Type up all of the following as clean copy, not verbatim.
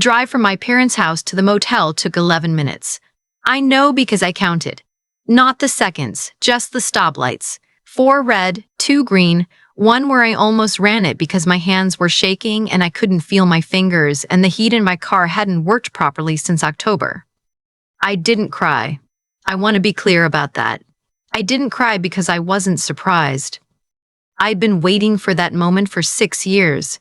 Drive from my parents' house to the motel took 11 minutes. I know because I counted. Not the seconds, just the stoplights. 4 red, 2 green, one where I almost ran it because my hands were shaking and I couldn't feel my fingers and the heat in my car hadn't worked properly since October. I didn't cry. I want to be clear about that. I didn't cry because I wasn't surprised. I'd been waiting for that moment for 6 years.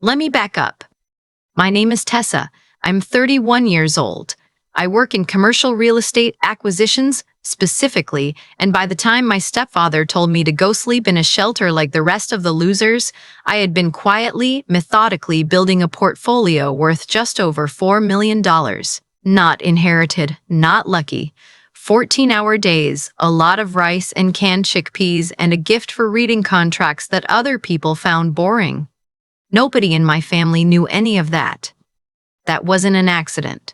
Let me back up. My name is Tessa. I'm 31 years old. I work in commercial real estate acquisitions specifically, and by the time my stepfather told me to go sleep in a shelter like the rest of the losers, I had been quietly, methodically building a portfolio worth just over $4 million. Not inherited, not lucky. 14-hour days, a lot of rice and canned chickpeas, and a gift for reading contracts that other people found boring. Nobody in my family knew any of that. That wasn't an accident.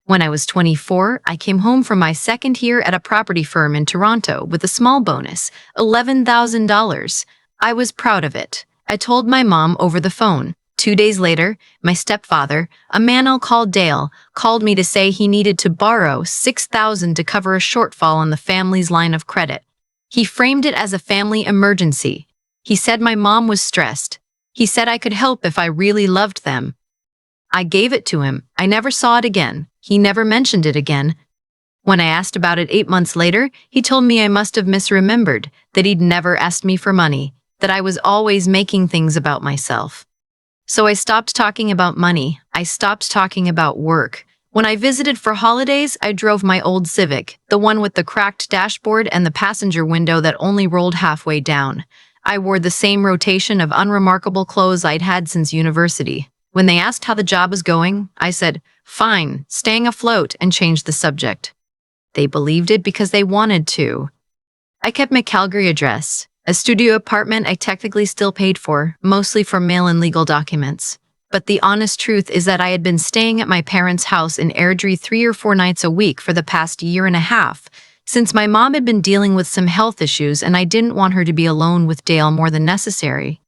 When I was 24, I came home from my second year at a property firm in Toronto with a small bonus, $11,000. I was proud of it. I told my mom over the phone. 2 days later, my stepfather, a man I'll call Dale, called me to say he needed to borrow $6,000 to cover a shortfall on the family's line of credit. He framed it as a family emergency. He said my mom was stressed. He said I could help if I really loved them. I gave it to him. I never saw it again. He never mentioned it again. When I asked about it 8 months later, he told me I must have misremembered, that he'd never asked me for money, that I was always making things about myself. So I stopped talking about money. I stopped talking about work. When I visited for holidays, I drove my old Civic, the one with the cracked dashboard and the passenger window that only rolled halfway down. I wore the same rotation of unremarkable clothes I'd had since university. When they asked how the job was going, I said, "Fine, staying afloat," and changed the subject. They believed it because they wanted to. I kept my Calgary address, a studio apartment I technically still paid for, mostly for mail and legal documents. But the honest truth is that I had been staying at my parents' house in Airdrie 3 or 4 nights a week for the past year and a half, since my mom had been dealing with some health issues and I didn't want her to be alone with Dale more than necessary.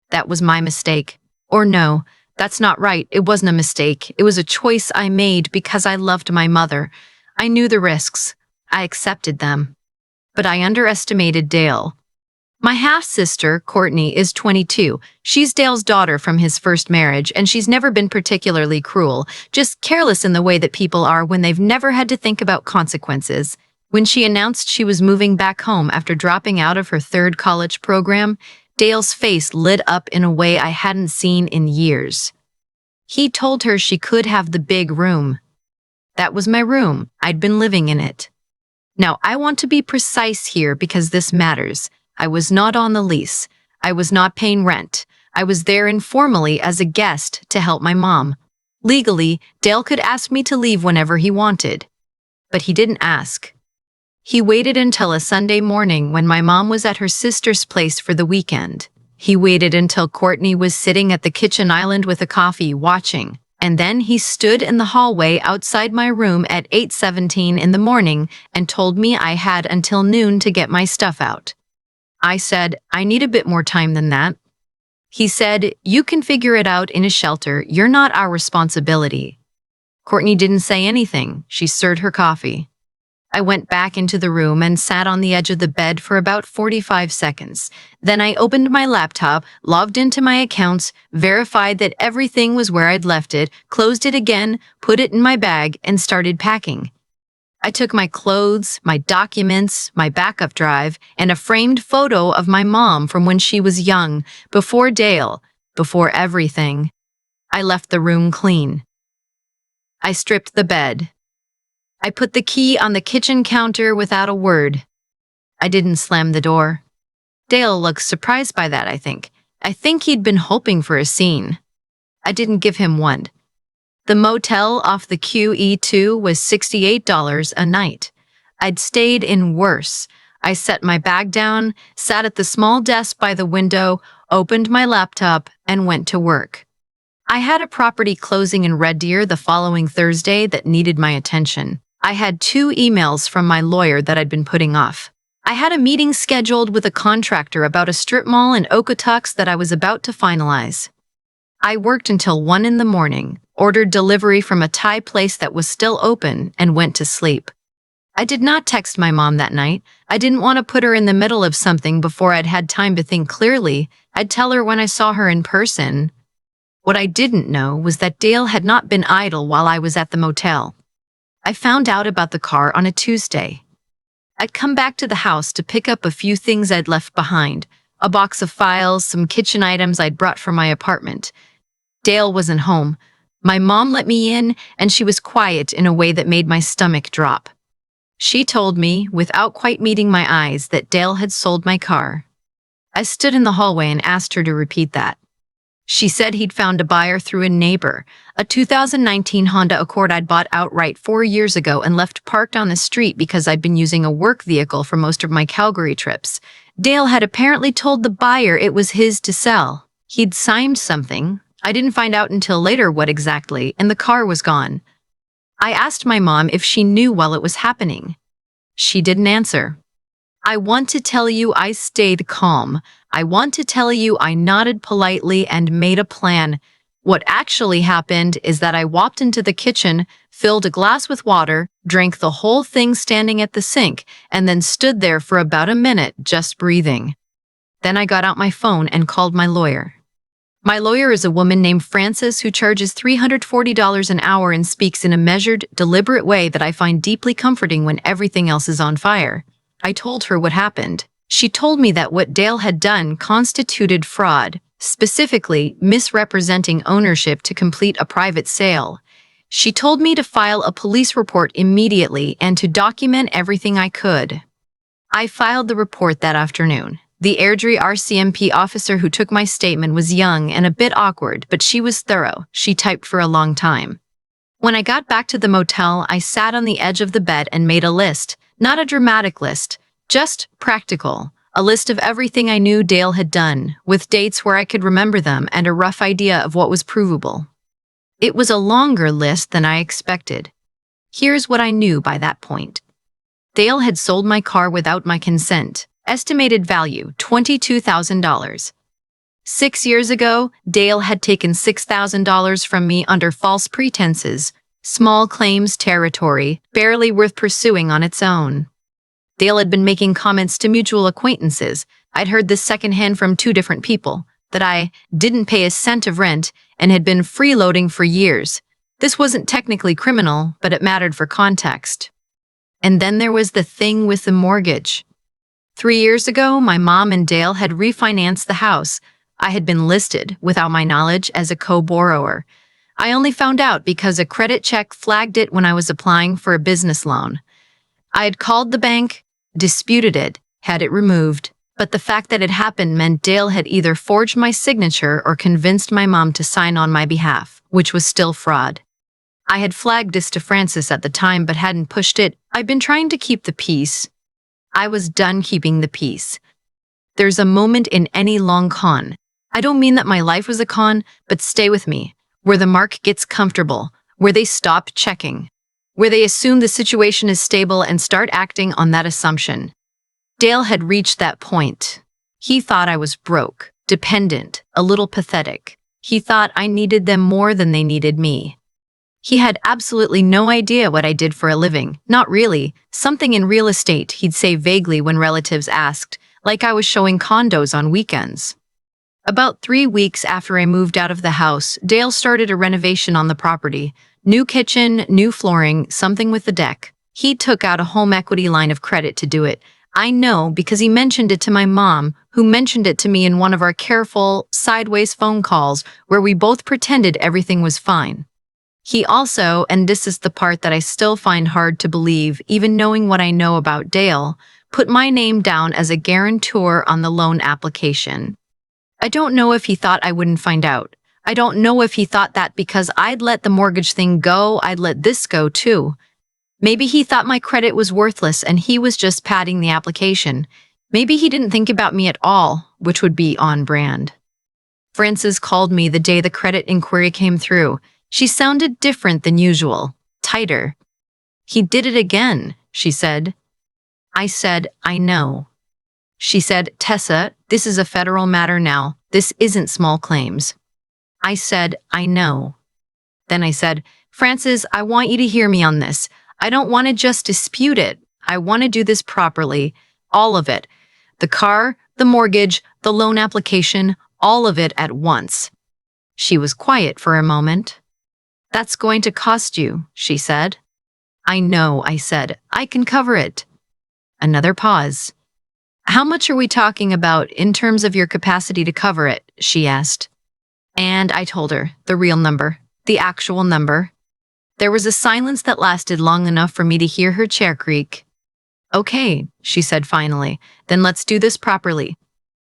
That was my mistake. Or no, that's not right. It wasn't a mistake. It was a choice I made because I loved my mother. I knew the risks. I accepted them. But I underestimated Dale. My half-sister, Courtney, is 22. She's Dale's daughter from his first marriage, and she's never been particularly cruel, just careless in the way that people are when they've never had to think about consequences. When she announced she was moving back home after dropping out of her 3rd college program, Dale's face lit up in a way I hadn't seen in years. He told her she could have the big room. That was my room. I'd been living in it. Now, I want to be precise here because this matters. I was not on the lease. I was not paying rent. I was there informally as a guest to help my mom. Legally, Dale could ask me to leave whenever he wanted. But he didn't ask. He waited until a Sunday morning when my mom was at her sister's place for the weekend. He waited until Courtney was sitting at the kitchen island with a coffee, watching. And then he stood in the hallway outside my room at 8:17 in the morning and told me I had until noon to get my stuff out. I said, "I need a bit more time than that." He said, "You can figure it out in a shelter. You're not our responsibility." Courtney didn't say anything. She stirred her coffee. I went back into the room and sat on the edge of the bed for about 45 seconds. Then I opened my laptop, logged into my accounts, verified that everything was where I'd left it, closed it again, put it in my bag, and started packing. I took my clothes, my documents, my backup drive, and a framed photo of my mom from when she was young, before Dale, before everything. I left the room clean. I stripped the bed. I put the key on the kitchen counter without a word. I didn't slam the door. Dale looked surprised by that, I think. I think he'd been hoping for a scene. I didn't give him one. The motel off the QE2 was $68 a night. I'd stayed in worse. I set my bag down, sat at the small desk by the window, opened my laptop, and went to work. I had a property closing in Red Deer the following Thursday that needed my attention. I had 2 emails from my lawyer that I'd been putting off. I had a meeting scheduled with a contractor about a strip mall in Okotoks that I was about to finalize. I worked until 1 in the morning, ordered delivery from a Thai place that was still open, and went to sleep. I did not text my mom that night. I didn't want to put her in the middle of something before I'd had time to think clearly. I'd tell her when I saw her in person. What I didn't know was that Dale had not been idle while I was at the motel. I found out about the car on a Tuesday. I'd come back to the house to pick up a few things I'd left behind, a box of files, some kitchen items I'd brought from my apartment. Dale wasn't home. My mom let me in, and she was quiet in a way that made my stomach drop. She told me, without quite meeting my eyes, that Dale had sold my car. I stood in the hallway and asked her to repeat that. She said he'd found a buyer through a neighbor, a 2019 Honda Accord I'd bought outright 4 years ago and left parked on the street because I'd been using a work vehicle for most of my Calgary trips. Dale had apparently told the buyer it was his to sell. He'd signed something. I didn't find out until later what exactly, and the car was gone. I asked my mom if she knew while it was happening. She didn't answer. I want to tell you I stayed calm. I want to tell you I nodded politely and made a plan. What actually happened is that I walked into the kitchen, filled a glass with water, drank the whole thing standing at the sink, and then stood there for about a minute just breathing. Then I got out my phone and called my lawyer. My lawyer is a woman named Frances who charges $340 an hour and speaks in a measured, deliberate way that I find deeply comforting when everything else is on fire. I told her what happened. She told me that what Dale had done constituted fraud, specifically misrepresenting ownership to complete a private sale. She told me to file a police report immediately and to document everything I could. I filed the report that afternoon. The Airdrie RCMP officer who took my statement was young and a bit awkward, but she was thorough. She typed for a long time. When I got back to the motel, I sat on the edge of the bed and made a list. Not a dramatic list, just practical. A list of everything I knew Dale had done, with dates where I could remember them and a rough idea of what was provable. It was a longer list than I expected. Here's what I knew by that point. Dale had sold my car without my consent. Estimated value, $22,000. 6 years ago, Dale had taken $6,000 from me under false pretenses. Small claims territory, barely worth pursuing on its own. Dale had been making comments to mutual acquaintances. I'd heard this secondhand from 2 different people, that I didn't pay a cent of rent and had been freeloading for years. This wasn't technically criminal, but it mattered for context. And then there was the thing with the mortgage. 3 years ago, my mom and Dale had refinanced the house. I had been listed, without my knowledge, as a co-borrower. I only found out because a credit check flagged it when I was applying for a business loan. I had called the bank, disputed it, had it removed, but the fact that it happened meant Dale had either forged my signature or convinced my mom to sign on my behalf, which was still fraud. I had flagged this to Frances at the time but hadn't pushed it. I'd been trying to keep the peace. I was done keeping the peace. There's a moment in any long con. I don't mean that my life was a con, but stay with me, where the mark gets comfortable, where they stop checking, where they assume the situation is stable and start acting on that assumption. Dale had reached that point. He thought I was broke, dependent, a little pathetic. He thought I needed them more than they needed me. He had absolutely no idea what I did for a living. Not really. Something in real estate, he'd say vaguely when relatives asked, like I was showing condos on weekends. About 3 weeks after I moved out of the house, Dale started a renovation on the property. New kitchen, new flooring, something with the deck. He took out a home equity line of credit to do it. I know because he mentioned it to my mom, who mentioned it to me in one of our careful, sideways phone calls where we both pretended everything was fine. He also, and this is the part that I still find hard to believe, even knowing what I know about Dale, put my name down as a guarantor on the loan application. I don't know if he thought I wouldn't find out. I don't know if he thought that because I'd let the mortgage thing go, I'd let this go too. Maybe he thought my credit was worthless and he was just padding the application. Maybe he didn't think about me at all, which would be on brand. Frances called me the day the credit inquiry came through. She sounded different than usual, tighter. "He did it again," she said. I said, "I know." She said, "Tessa, this is a federal matter now. This isn't small claims." I said, "I know." Then I said, Francis, I want you to hear me on this. I don't want to just dispute it. I want to do this properly. All of it. The car, the mortgage, the loan application, all of it at once. She was quiet for a moment. That's going to cost you, she said. I know, I said. I can cover it. Another pause. How much are we talking about in terms of your capacity to cover it? She asked. And I told her the real number, the actual number. There was a silence that lasted long enough for me to hear her chair creak. Okay, she said finally, then let's do this properly.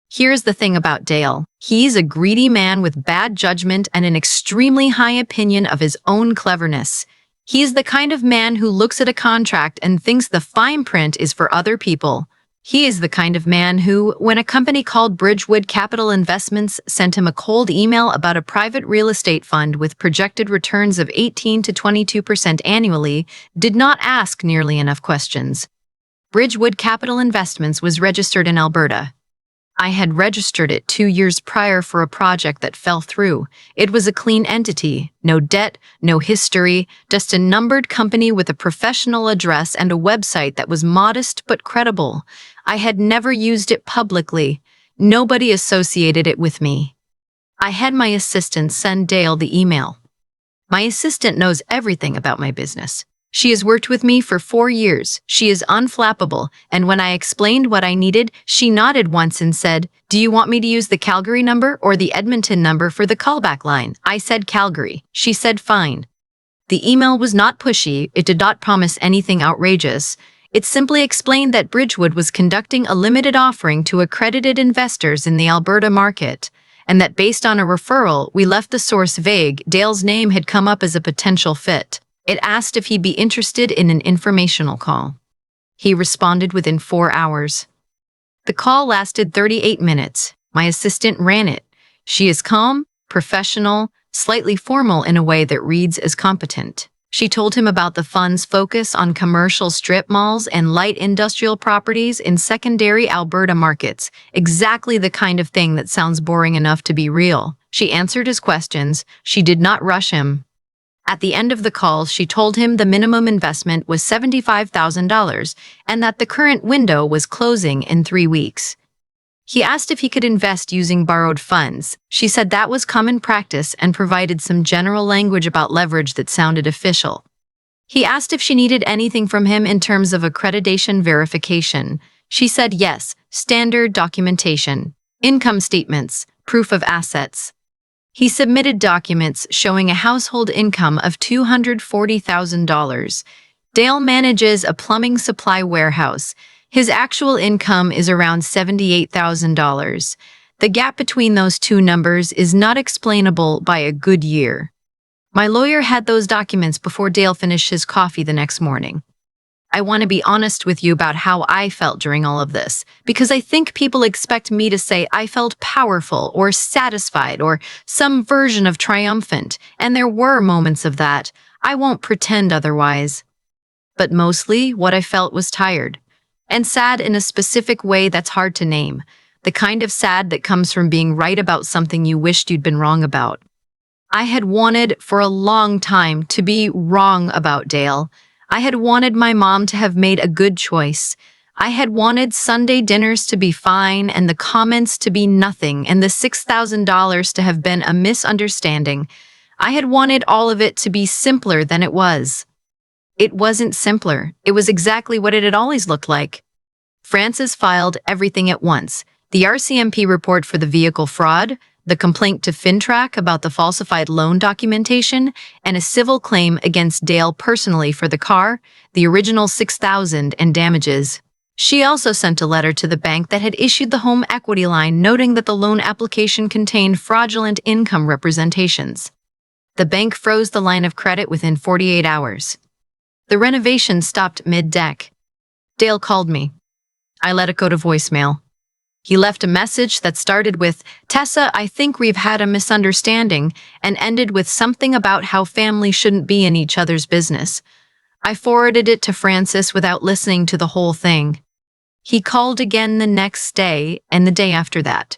Here's the thing about Dale. He's a greedy man with bad judgment and an extremely high opinion of his own cleverness. He's the kind of man who looks at a contract and thinks the fine print is for other people. He is the kind of man who, when a company called Bridgewood Capital Investments sent him a cold email about a private real estate fund with projected returns of 18 to 22% annually, did not ask nearly enough questions. Bridgewood Capital Investments was registered in Alberta. I had registered it 2 years prior for a project that fell through. It was a clean entity, no debt, no history, just a numbered company with a professional address and a website that was modest but credible. I had never used it publicly. Nobody associated it with me. I had my assistant send Dale the email. My assistant knows everything about my business. She has worked with me for 4 years. She is unflappable, and when I explained what I needed, she nodded once and said, "Do you want me to use the Calgary number or the Edmonton number for the callback line?" I said Calgary. She said fine. The email was not pushy. It did not promise anything outrageous. It simply explained that Bridgewood was conducting a limited offering to accredited investors in the Alberta market, and that based on a referral, we left the source vague. Dale's name had come up as a potential fit. It asked if he'd be interested in an informational call. He responded within 4 hours. The call lasted 38 minutes. My assistant ran it. She is calm, professional, slightly formal in a way that reads as competent. She told him about the fund's focus on commercial strip malls and light industrial properties in secondary Alberta markets, exactly the kind of thing that sounds boring enough to be real. She answered his questions. She did not rush him. At the end of the call, she told him the minimum investment was $75,000 and that the current window was closing in 3 weeks. He asked if he could invest using borrowed funds. She said that was common practice and provided some general language about leverage that sounded official. He asked if she needed anything from him in terms of accreditation verification. She said yes, standard documentation, income statements, proof of assets. He submitted documents showing a household income of $240,000. Dale manages a plumbing supply warehouse. His actual income is around $78,000. The gap between those two numbers is not explainable by a good year. My lawyer had those documents before Dale finished his coffee the next morning. I want to be honest with you about how I felt during all of this, because I think people expect me to say I felt powerful or satisfied or some version of triumphant, and there were moments of that. I won't pretend otherwise. But mostly, what I felt was tired, and sad in a specific way that's hard to name, the kind of sad that comes from being right about something you wished you'd been wrong about. I had wanted for a long time to be wrong about Dale. I had wanted my mom to have made a good choice. I had wanted Sunday dinners to be fine and the comments to be nothing and the $6,000 to have been a misunderstanding. I had wanted all of it to be simpler than it was. It wasn't simpler. It was exactly what it had always looked like. Francis filed everything at once. The RCMP report for the vehicle fraud, the complaint to FinTrack about the falsified loan documentation, and a civil claim against Dale personally for the car, the original $6,000 and damages. She also sent a letter to the bank that had issued the home equity line noting that the loan application contained fraudulent income representations. The bank froze the line of credit within 48 hours. The renovation stopped mid-deck. Dale called me. I let it go to voicemail. He left a message that started with, "Tessa, I think we've had a misunderstanding," and ended with something about how family shouldn't be in each other's business. I forwarded it to Francis without listening to the whole thing. He called again the next day and the day after that.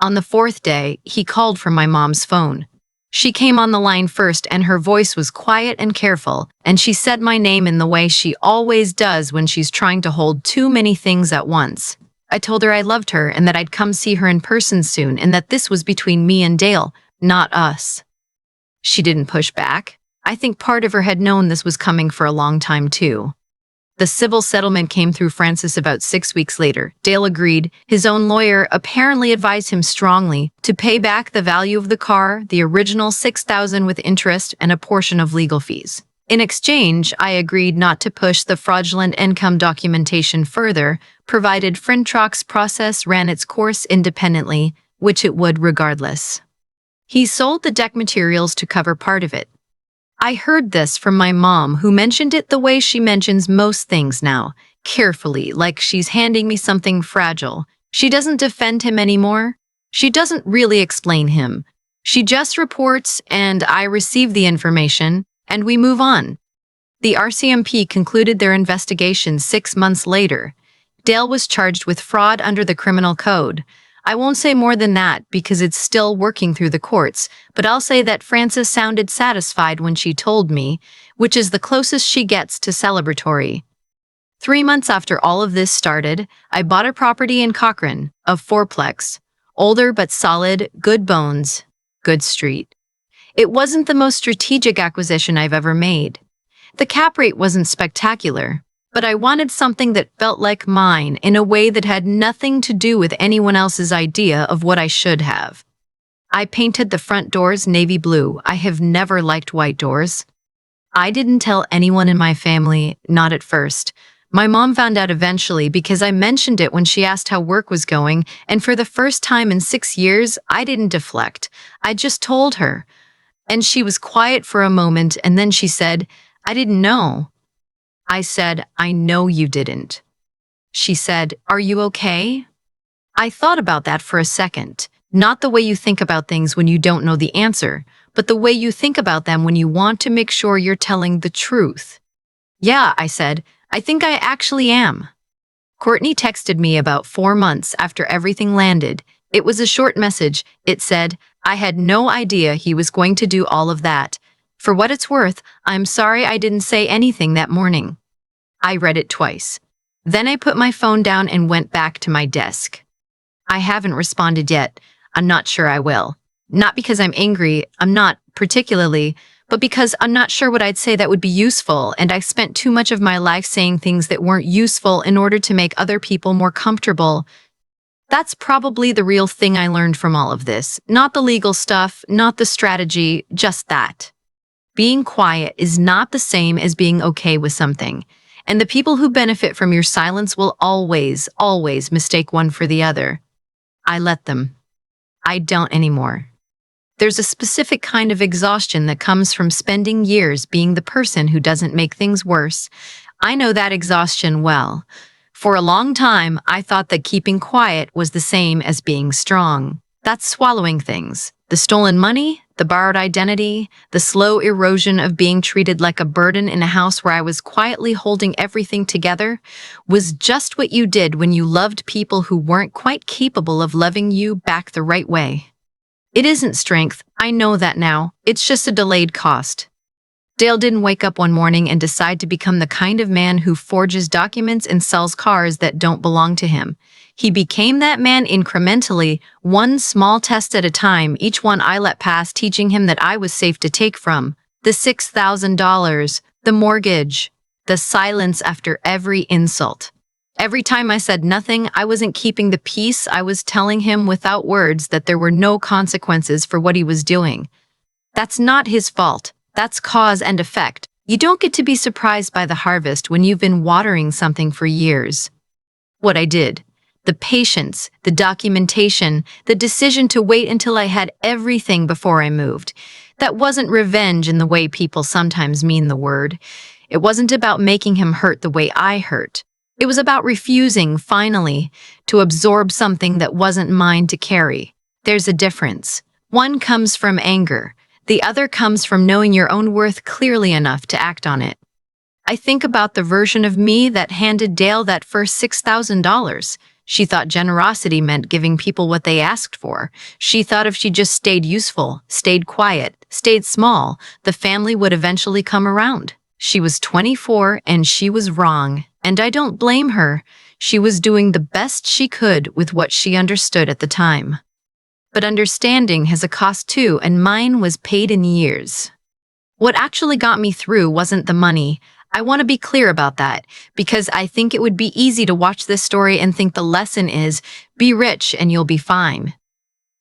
On the 4th day, he called from my mom's phone. She came on the line first and her voice was quiet and careful, and she said my name in the way she always does when she's trying to hold too many things at once. I told her I loved her and that I'd come see her in person soon and that this was between me and Dale, not us. She didn't push back. I think part of her had known this was coming for a long time too. The civil settlement came through Francis about 6 weeks later. Dale agreed. His own lawyer apparently advised him strongly to pay back the value of the car, the original $6,000 with interest, and a portion of legal fees. In exchange, I agreed not to push the fraudulent income documentation further, provided Frintrock's process ran its course independently, which it would regardless. He sold the deck materials to cover part of it. I heard this from my mom, who mentioned it the way she mentions most things now, carefully, like she's handing me something fragile. She doesn't defend him anymore. She doesn't really explain him. She just reports, and I receive the information, and we move on. The RCMP concluded their investigation 6 months later. Dale was charged with fraud under the criminal code. I won't say more than that because it's still working through the courts, but I'll say that Frances sounded satisfied when she told me, which is the closest she gets to celebratory. 3 months after all of this started, I bought a property in Cochrane, a fourplex, older but solid, good bones, good street. It wasn't the most strategic acquisition I've ever made. The cap rate wasn't spectacular, but I wanted something that felt like mine in a way that had nothing to do with anyone else's idea of what I should have. I painted the front doors navy blue. I have never liked white doors. I didn't tell anyone in my family, not at first. My mom found out eventually because I mentioned it when she asked how work was going, and for the first time in 6 years, I didn't deflect. I just told her. And she was quiet for a moment, and then she said, "I didn't know." I said, "I know you didn't." She said, "Are you okay?" I thought about that for a second. Not the way you think about things when you don't know the answer, but the way you think about them when you want to make sure you're telling the truth. "Yeah," I said, "I think I actually am." Courtney texted me about 4 months after everything landed. It was a short message. It said, "I had no idea he was going to do all of that. For what it's worth, I'm sorry I didn't say anything that morning." I read it twice. Then I put my phone down and went back to my desk. I haven't responded yet. I'm not sure I will. Not because I'm angry, I'm not particularly, but because I'm not sure what I'd say that would be useful, and I spent too much of my life saying things that weren't useful in order to make other people more comfortable. That's probably the real thing I learned from all of this. Not the legal stuff, not the strategy, just that. Being quiet is not the same as being okay with something, and the people who benefit from your silence will always, always mistake one for the other. I let them. I don't anymore. There's a specific kind of exhaustion that comes from spending years being the person who doesn't make things worse. I know that exhaustion well. For a long time, I thought that keeping quiet was the same as being strong. That's swallowing things. The stolen money, the borrowed identity, the slow erosion of being treated like a burden in a house where I was quietly holding everything together, was just what you did when you loved people who weren't quite capable of loving you back the right way. It isn't strength, I know that now. It's just a delayed cost. Dale didn't wake up one morning and decide to become the kind of man who forges documents and sells cars that don't belong to him. He became that man incrementally, one small test at a time, each one I let pass, teaching him that I was safe to take from. The $6,000, the mortgage, the silence after every insult. Every time I said nothing, I wasn't keeping the peace. I was telling him without words that there were no consequences for what he was doing. That's not his fault. That's cause and effect. You don't get to be surprised by the harvest when you've been watering something for years. What I did, the patience, the documentation, the decision to wait until I had everything before I moved. That wasn't revenge in the way people sometimes mean the word. It wasn't about making him hurt the way I hurt. It was about refusing, finally, to absorb something that wasn't mine to carry. There's a difference. One comes from anger. The other comes from knowing your own worth clearly enough to act on it. I think about the version of me that handed Dale that first $6,000. She thought generosity meant giving people what they asked for. She thought if she just stayed useful, stayed quiet, stayed small, the family would eventually come around. She was 24 and she was wrong, and I don't blame her. She was doing the best she could with what she understood at the time. But understanding has a cost too, and mine was paid in years. What actually got me through wasn't the money. I want to be clear about that, because I think it would be easy to watch this story and think the lesson is, be rich and you'll be fine.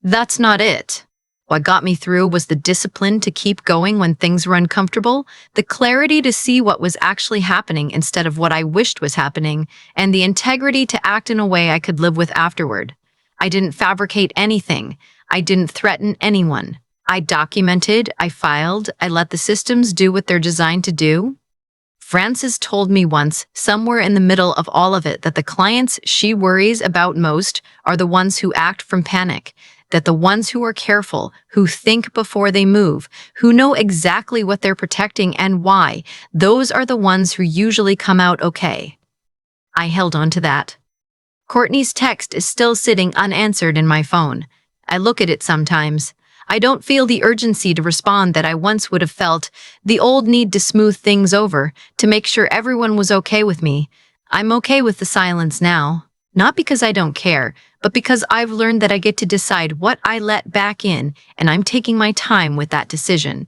That's not it. What got me through was the discipline to keep going when things were uncomfortable, the clarity to see what was actually happening instead of what I wished was happening, and the integrity to act in a way I could live with afterward. I didn't fabricate anything. I didn't threaten anyone. I documented, I filed, I let the systems do what they're designed to do. Frances told me once, somewhere in the middle of all of it, that the clients she worries about most are the ones who act from panic, that the ones who are careful, who think before they move, who know exactly what they're protecting and why, those are the ones who usually come out okay. I held on to that. Courtney's text is still sitting unanswered in my phone. I look at it sometimes. I don't feel the urgency to respond that I once would have felt, the old need to smooth things over, to make sure everyone was okay with me. I'm okay with the silence now, not because I don't care, but because I've learned that I get to decide what I let back in, and I'm taking my time with that decision.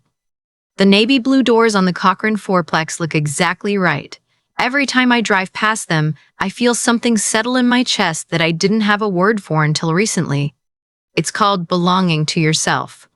The navy blue doors on the Cochrane fourplex look exactly right. Every time I drive past them, I feel something settle in my chest that I didn't have a word for until recently. It's called belonging to yourself.